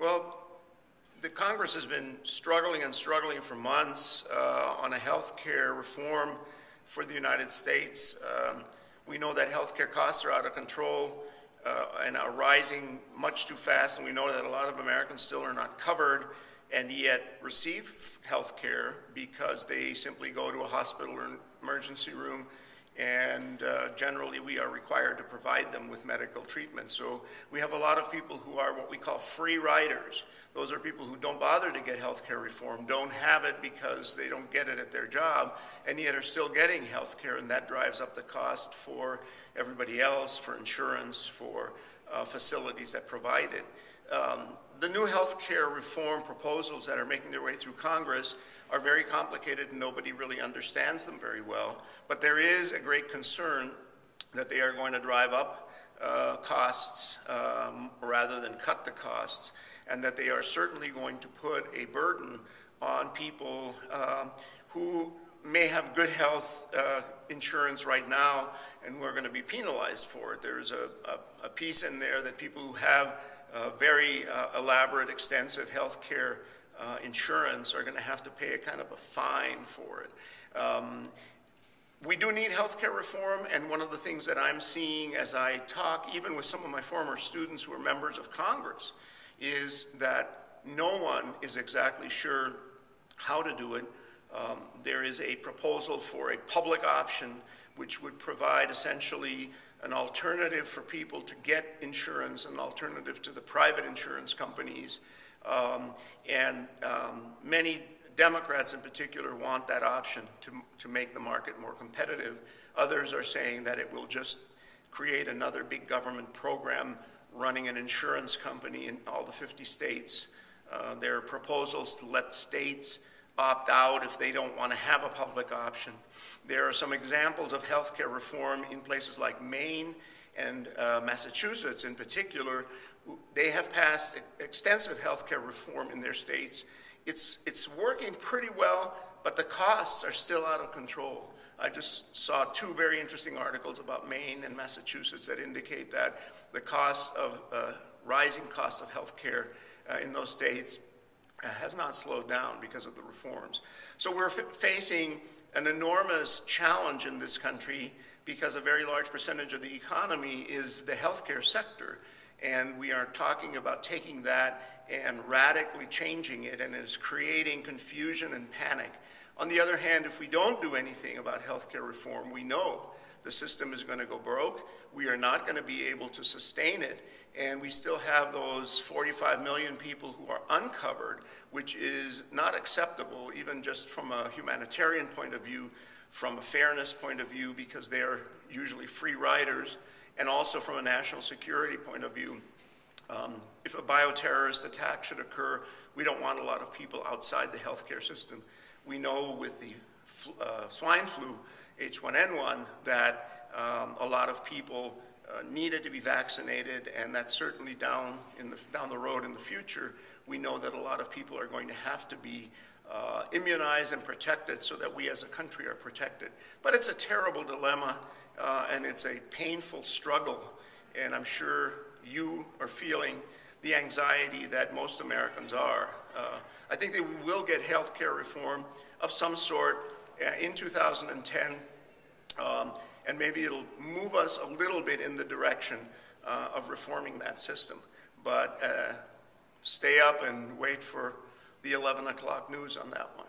Well, the Congress has been struggling and struggling for months on a health care reform for the United States. We know that health care costs are out of control and are rising much too fast, and we know that a lot of Americans still are not covered and yet receive health care because they simply go to a hospital or an emergency room, and generally we are required to provide them with medical treatment. So we have a lot of people who are what we call free riders. Those are people who don't bother to get health care reform, don't have it because they don't get it at their job, and yet are still getting health care, and that drives up the cost for everybody else, for insurance, for facilities that provide it. The new health care reform proposals that are making their way through Congress are very complicated and nobody really understands them very well. But there is a great concern that they are going to drive up costs rather than cut the costs, and that they are certainly going to put a burden on people who may have good health insurance right now and who are going to be penalized for it. There's a piece in there that people who have very elaborate, extensive health care insurance are going to have to pay a kind of a fine for it. We do need health care reform, and one of the things that I'm seeing as I talk, even with some of my former students who are members of Congress, is that no one is exactly sure how to do it. There is a proposal for a public option which would provide essentially an alternative for people to get insurance, an alternative to the private insurance companies. Many Democrats in particular want that option to make the market more competitive. Others are saying that it will just create another big government program running an insurance company in all the 50 states. There are proposals to let states opt out if they don't want to have a public option. There are some examples of healthcare reform in places like Maine and Massachusetts in particular. They have passed extensive healthcare reform in their states. It's working pretty well, but the costs are still out of control. I just saw two very interesting articles about Maine and Massachusetts that indicate that the rising cost of healthcare in those states has not slowed down because of the reforms. So we're facing an enormous challenge in this country because a very large percentage of the economy is the healthcare sector. And we are talking about taking that and radically changing it, and it's creating confusion and panic. On the other hand, if we don't do anything about healthcare reform, we know the system is going to go broke. We are not going to be able to sustain it. And we still have those 45 million people who are uncovered, which is not acceptable, even just from a humanitarian point of view, from a fairness point of view, because they are usually free riders, and also from a national security point of view. If a bioterrorist attack should occur, we don't want a lot of people outside the healthcare system. We know with the swine flu, H1N1, that a lot of people needed to be vaccinated, and that's certainly down the road in the future. We know that a lot of people are going to have to be immunized and protected so that we as a country are protected. But it's a terrible dilemma, and it's a painful struggle, and I'm sure you are feeling the anxiety that most Americans are. I think that we will get health care reform of some sort in 2010, and maybe it'll move us a little bit in the direction of reforming that system. But stay up and wait for the 11 o'clock news on that one.